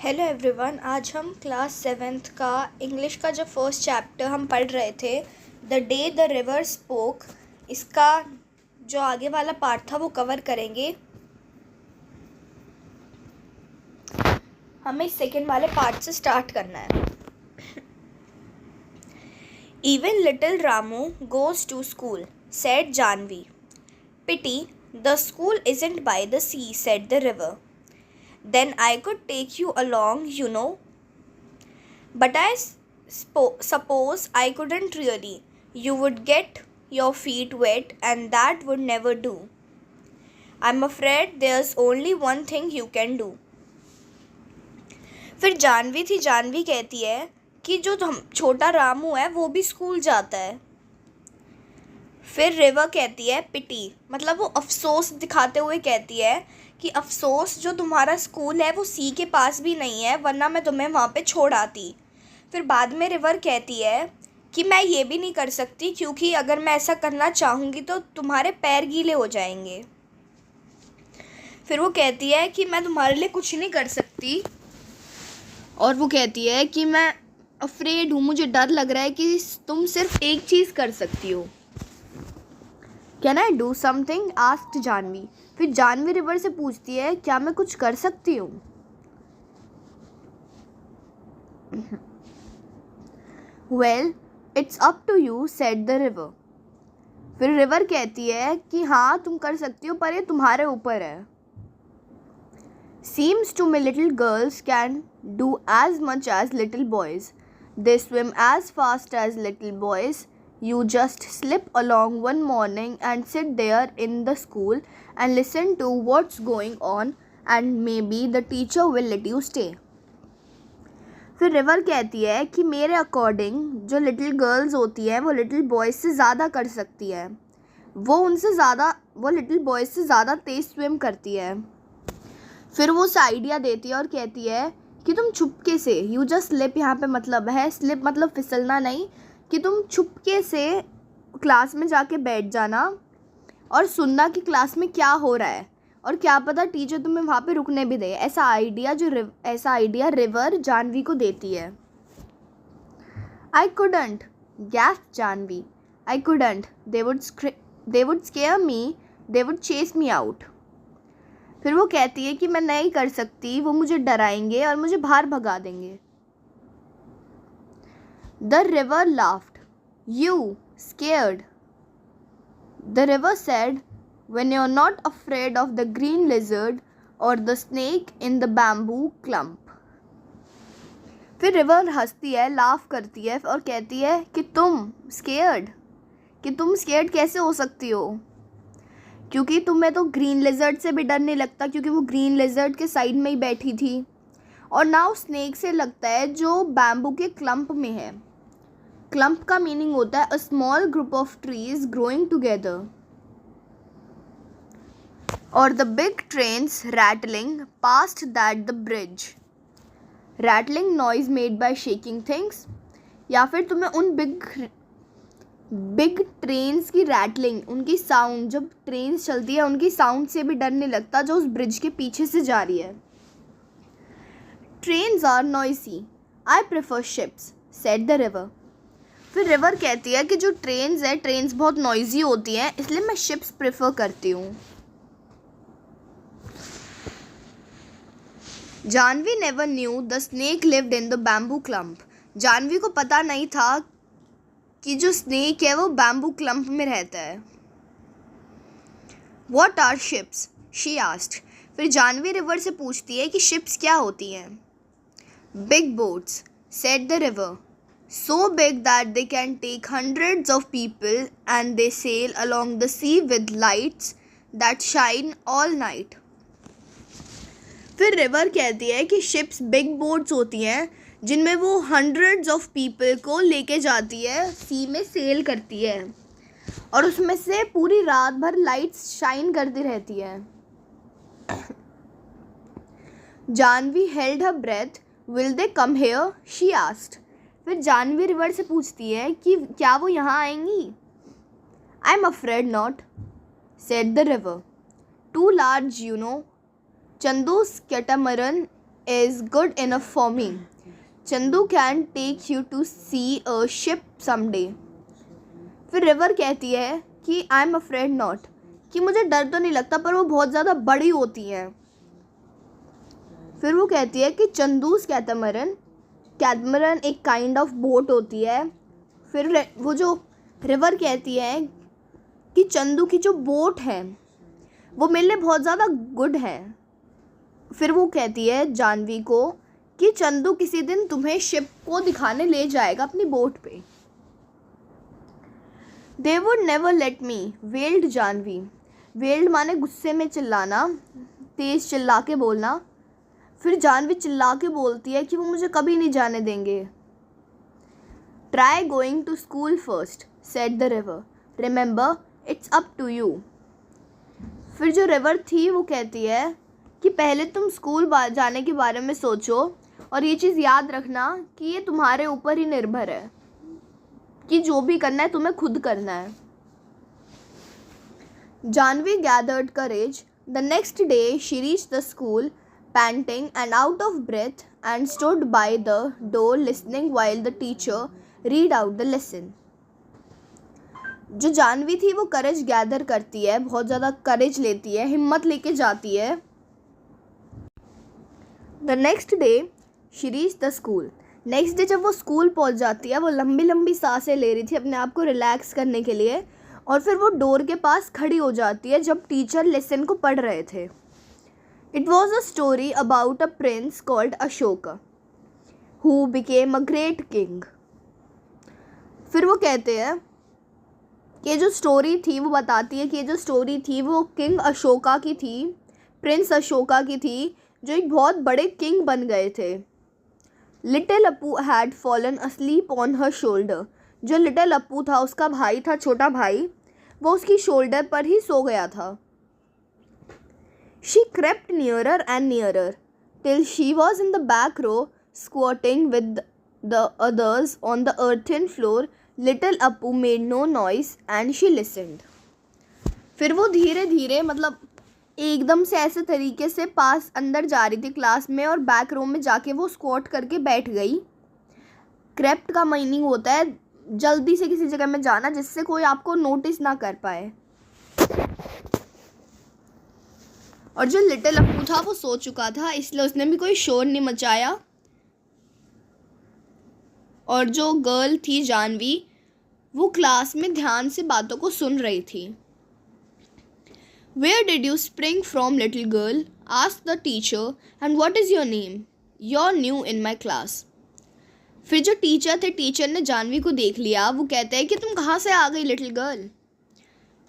Hello everyone. आज हम class seventh का इंग्लिश का जो फर्स्ट चैप्टर हम पढ़ रहे थे, the day the river spoke, इसका जो आगे वाला पार्ट था वो कवर करेंगे। हमें सेकंड वाले पार्ट से स्टार्ट करना है। Even little Ramu goes to school, said Janvi. Pity, the school isn't by the sea, said the river. Then I could take you along, you know. But I suppose I couldn't really. You would get your feet wet and that would never do. I'm afraid there's only one thing you can do. फिर जानवी कहती है कि जो हम छोटा रामू है वो भी स्कूल जाता है। फिर रिवर कहती है पिटी, मतलब वो अफसोस दिखाते हुए कहती है कि अफसोस जो तुम्हारा स्कूल है वो सी के पास भी नहीं है, वरना मैं तुम्हें वहाँ पे छोड़ आती। फिर बाद में रिवर कहती है कि मैं ये भी नहीं कर सकती क्योंकि अगर मैं ऐसा करना चाहूँगी तो तुम्हारे पैर गीले हो जाएंगे। फिर वो कहती है कि मैं तुम्हारे लिए कुछ नहीं कर सकती, और वो कहती है कि मैं अफ्रेड हूँ, मुझे डर लग रहा है कि तुम सिर्फ एक चीज़ कर सकती हो। Can I do something? Asked Janvi. फिर जानवी रिवर से पूछती है क्या मैं कुछ कर सकती हूँ? Well it's up to you, said the river. फिर रिवर कहती है कि हाँ तुम कर सकती हो, पर ये तुम्हारे ऊपर है। Seems to me little girls can do as much as little boys. They swim as fast as little boys. You just slip along one morning and sit there in the school and listen to what's going on, and maybe the teacher will let you stay. फिर river कहती है कि मेरे according जो little girls होती हैं वो little boys से ज़्यादा कर सकती है। वो लिटिल बॉयज़ से ज़्यादा तेज़ स्विम करती है। फिर वो उसे आइडिया देती है और कहती है कि तुम छुपके से, यू जस्ट स्लिप यहाँ पे मतलब है स्लिप मतलब फिसलना नहीं, कि तुम छुपके से क्लास में जाके बैठ जाना और सुनना कि क्लास में क्या हो रहा है, और क्या पता टीचर तुम्हें वहाँ पे रुकने भी दे। ऐसा आइडिया रिवर जानवी को देती है। I couldn't, gasped Janvi. I couldn't, they would scare me, they would chase me out. फिर वो कहती है कि मैं नहीं कर सकती, वो मुझे डराएंगे और मुझे बाहर भगा देंगे। The river laughed. You scared? The river said, when you're not afraid of the green lizard or the snake in the bamboo clump. फिर रिवर हंसती है, लाफ करती है और कहती है कि तुम स्केयर्ड कैसे हो सकती हो? क्योंकि तुम्हें तो ग्रीन लिजर्ड से भी डर नहीं लगता, क्योंकि वो ग्रीन लिजर्ड के साइड में ही बैठी थी, और ना उस स्नेक से लगता है जो बैम्बू के क्लम्प में है। क्लम्प का मीनिंग होता है a small group of trees growing together. और the big trains rattling past that the bridge. Rattling noise made by shaking things, या फिर तुम्हें उन बिग ट्रेन्स की रैटलिंग, उनकी साउंड, जब ट्रेन्स चलती है उनकी साउंड से भी डर नहीं लगता जो उस ब्रिज के पीछे से जा रही है। Trains are noisy, I prefer ships, said the river. फिर रिवर कहती है कि जो ट्रेन्स बहुत नॉइजी होती हैं, इसलिए मैं शिप्स प्रेफर करती हूँ। Janvi never knew the snake lived in the bamboo clump. Janvi को पता नहीं था कि जो स्नेक है वो बैम्बू क्लम्प में रहता है। What are ships? She asked. फिर जानवी रिवर से पूछती है कि शिप्स क्या होती हैं। Big boats, said the river. So big that they can take hundreds of people and they sail along the sea with lights that shine all night. फिर river कहती है कि शिप्स बिग बोट्स होती हैं जिनमें वो हंड्रेड्स ऑफ पीपल को लेके जाती है, सी में सेल करती है, और उसमें से पूरी रात भर लाइट्स शाइन करती रहती है। Janvi held her breath. Will they come here? She asked. फिर जानवी रिवर से पूछती है कि क्या वो यहाँ आएंगी? I am afraid not, said the river. Too large, you know. Chandu's catamaran is good enough for me. Chandu can take you to see a ship someday. फिर रिवर कहती है कि आई एम अफ्रेड नॉट, कि मुझे डर तो नहीं लगता पर वो बहुत ज़्यादा बड़ी होती हैं. फिर वो कहती है कि चंदूस कैटमरन एक काइंड ऑफ बोट होती है. फिर वो जो रिवर कहती है कि चंदू की जो बोट है वो मेरे लिए बहुत ज़्यादा गुड है. फिर वो कहती है जानवी को कि चंदू किसी दिन तुम्हें शिप को दिखाने ले जाएगा अपनी बोट पे. They would never let me, wailed Janvi. Wailed माने गुस्से में चिल्लाना, तेज़ चिल्ला के बोलना. फिर जानवी चिल्ला के बोलती है कि वो मुझे कभी नहीं जाने देंगे. Try going to school first, said the river. Remember, it's up to you. फिर जो रिवर थी वो कहती है कि पहले तुम स्कूल जाने के बारे में सोचो और ये चीज़ याद रखना कि ये तुम्हारे ऊपर ही निर्भर है, कि जो भी करना है तुम्हें खुद करना है. Janvi gathered courage. The next day she reached the school, panting and out of breath, and stood by the door listening while the teacher read out the lesson. जो जानवी थी वो करेज गैदर करती है, बहुत ज़्यादा करेज लेती है, हिम्मत लेके जाती है. The next day she reached the school. Next day जब वो स्कूल पहुंच जाती है, वो लंबी लंबी सांसें ले रही थी अपने आप को रिलैक्स करने के लिए, और फिर वो डोर के पास खड़ी हो जाती है जब टीचर लेसन को पढ़ रहे थे. It was a story about a prince called Ashoka who became a great king. फिर वो कहते हैं कि जो स्टोरी थी वो बताती है कि ये जो स्टोरी थी वो किंग अशोका की थी, प्रिंस अशोका की थी, जो एक बहुत बड़े किंग बन गए थे. Little Apu had fallen asleep on her shoulder. जो लिटिल अपू था, उसका भाई था, छोटा भाई, वो उसकी शोल्डर पर ही सो गया था. She crept nearer and nearer till she was in the back row squatting with the others on the earthen floor. Little Apu made no noise and she listened. फिर वो धीरे धीरे, मतलब एकदम से ऐसे तरीके से पास अंदर जा रही थी क्लास में, और बैक रूम में जाके वो स्क्वाट करके बैठ गई. क्रेप्ट का मीनिंग होता है जल्दी से किसी जगह में जाना जिससे कोई आपको नोटिस ना कर पाए. और जो लिटिल अपू था वो सो चुका था, इसलिए उसने भी कोई शोर नहीं मचाया. और जो गर्ल थी जानवी, वो क्लास में ध्यान से बातों को सुन रही थी. Where did you spring from, little girl? asked the teacher. And what is your name? You're new in my class. फिर जो टीचर थे, टीचर ने जानवी को देख लिया. वो कहते हैं कि तुम कहाँ से आ गई लिटिल गर्ल,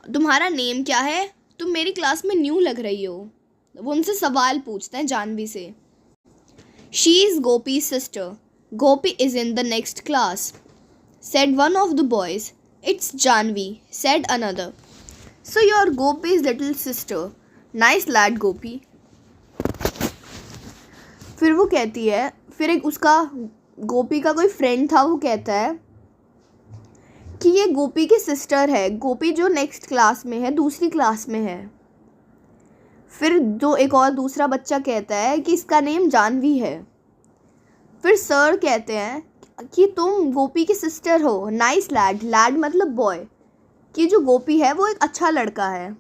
तुम्हारा नेम क्या है, तुम मेरी क्लास में न्यू लग रही हो. वो उनसे सवाल पूछते हैं जानवी से. She is Gopi's sister. Gopi is in the next class, said one of the boys. It's Janvi, said another. So you're Gopi's little sister. Nice lad, Gopi. फिर वो कहती है, फिर एक उसका गोपी का कोई फ्रेंड था, वो कहता है कि ये गोपी की सिस्टर है. गोपी जो नेक्स्ट क्लास में है, दूसरी क्लास में है. फिर जो एक और दूसरा बच्चा कहता है कि इसका नेम जानवी है. फिर सर कहते हैं कि तुम गोपी की सिस्टर हो. नाइस लैड, लैड मतलब बॉय, कि जो गोपी है वो एक अच्छा लड़का है.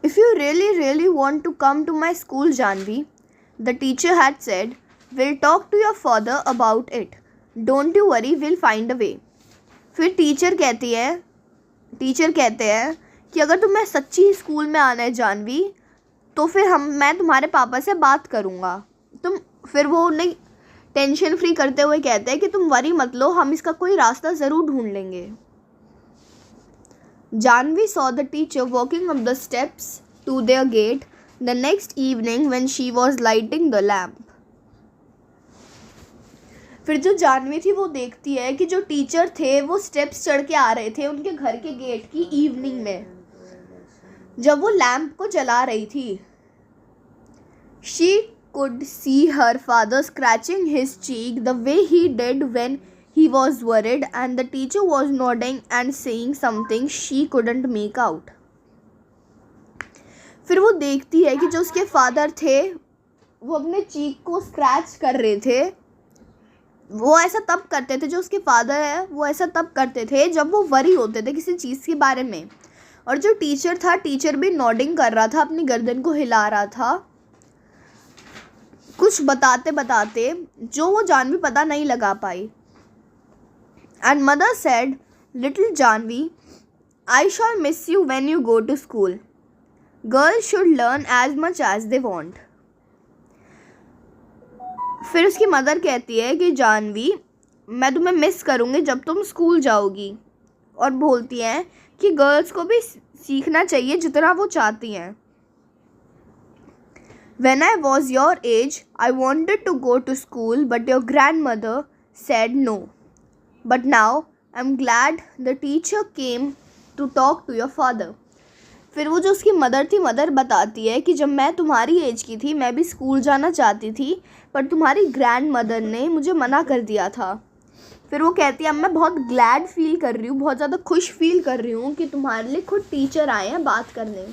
If you really want to come to my school, Janvi, the teacher had said, we'll talk to your father about it. Don't you worry, we'll find a way. फिर टीचर कहते हैं कि अगर तुम्हें सच्ची स्कूल में आना है जानवी, तो फिर मैं तुम्हारे पापा से बात करूँगा. फिर वो उन्हें टेंशन फ्री करते हुए कहते हैं कि तुम वरी मत लो, हम इसका कोई रास्ता ज़रूर ढूंढ लेंगे. Janvi saw the teacher walking up the steps to their gate the next evening when she was lighting the lamp. फिर जो जानवी थी वो देखती है कि जो टीचर थे वो स्टेप्स चढ़ के आ रहे थे उनके घर के गेट की इवनिंग में, जब वो लैम्प को जला रही थी. She could see her father scratching his cheek the way he did when he was worried, and the teacher was nodding and saying something she couldn't make out. फिर वो देखती है कि जो उसके फादर थे वो अपने चीक को स्क्रैच कर रहे थे, वो ऐसा तब करते थे, जो उसके फादर है वो ऐसा तब करते थे जब वो वरी होते थे किसी चीज़ के बारे में। और जो टीचर था, टीचर भी नॉडिंग कर रहा था, अपनी गर्दन को हिला रहा था कुछ बताते बताते, जो वो जानवी पता नहीं लगा पाई। And mother said, little Janvi, I shall miss you when you go to school. Girls should learn as much as they want. फिर उसकी मदर कहती है कि जानवी, मैं तुम्हें मिस करूँगी जब तुम स्कूल जाओगी. और बोलती हैं कि गर्ल्स को भी सीखना चाहिए जितना वो चाहती हैं. When I was your age, I wanted to go to school, but your grandmother said no. But now, I'm glad the teacher came to talk to your father. फिर वो जो उसकी मदर थी, मदर बताती है कि जब मैं तुम्हारी एज की थी, मैं भी स्कूल जाना चाहती थी, पर तुम्हारी ग्रैंड मदर ने मुझे मना कर दिया था. फिर वो कहती है, अब मैं बहुत ग्लैड फील कर रही हूँ, बहुत ज़्यादा खुश फील कर रही हूँ कि तुम्हारे लिए खुद टीचर आए हैं बात करने.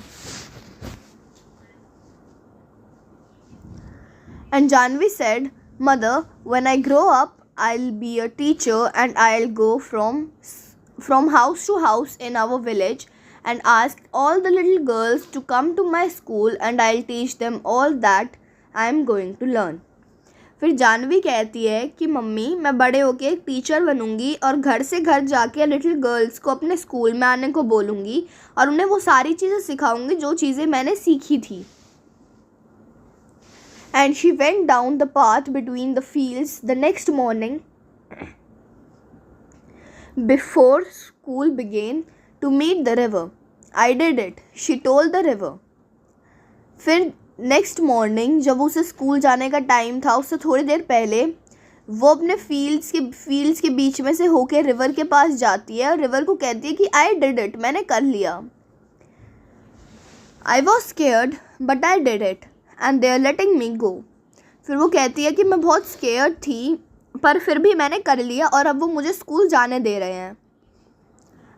And Janvi said, Mother, when I grow up, I'll be a teacher and I'll go from house to house in our village and ask all the little girls to come to my school and I'll teach them all that I am going to learn. फिर जानवी कहती है कि mummy, मैं बड़े होके एक teacher बनूंगी और घर से घर जाके लिटिल गर्ल्स को अपने स्कूल में आने को बोलूँगी और उन्हें वो सारी चीज़ें सिखाऊंगी जो चीज़ें मैंने सीखी थी. And she went down the path between the fields the next morning before school began to meet the river. I did it, she told the river. फिर नेक्स्ट मॉर्निंग जब उसे स्कूल जाने का टाइम था, उससे थोड़ी देर पहले वो अपने फील्ड्स के बीच में से होके रिवर के पास जाती है और रिवर को कहती है कि आई डिड इट, मैंने कर लिया. I was scared but I did it and they are letting me go. फिर वो कहती है कि मैं बहुत स्केयर्ड थी, पर फिर भी मैंने कर लिया और अब वो मुझे स्कूल जाने दे रहे हैं.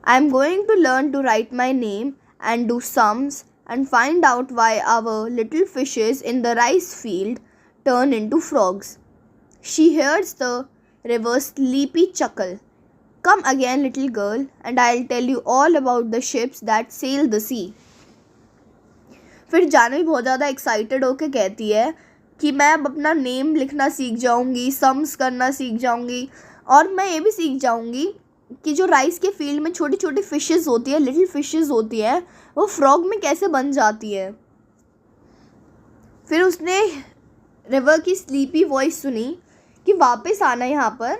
I am going to learn to write my name and do sums and find out why our little fishes in the rice field turn into frogs. She hears the river's sleepy chuckle. Come again, little girl, and I'll tell you all about the ships that sail the sea. फिर जानवी बहुत ज़्यादा excited होकर कहती है कि मैं अब अपना नेम लिखना सीख जाऊंगी, सम्स करना सीख जाऊंगी और मैं ये भी सीख जाऊंगी कि जो राइस के फील्ड में छोटी छोटी फिशेस होती है, लिटिल फिशेस होती हैं, वो फ्रॉग में कैसे बन जाती है. फिर उसने रिवर की स्लीपी वॉइस सुनी कि वापस आना यहाँ पर.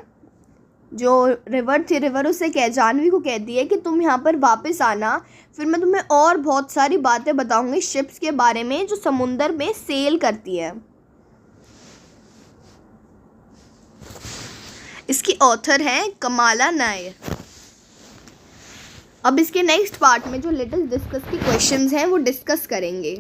जो रिवर थी, रिवर उसे जानवी को कहती है कि तुम यहाँ पर वापस आना, फिर मैं तुम्हें और बहुत सारी बातें बताऊँगी शिप्स के बारे में जो समुंदर में सेल करती है. इसकी ऑथर हैं कमाला नायर. अब इसके नेक्स्ट पार्ट में जो लिटिल डिस्कस के क्वेश्चंस हैं वो डिस्कस करेंगे.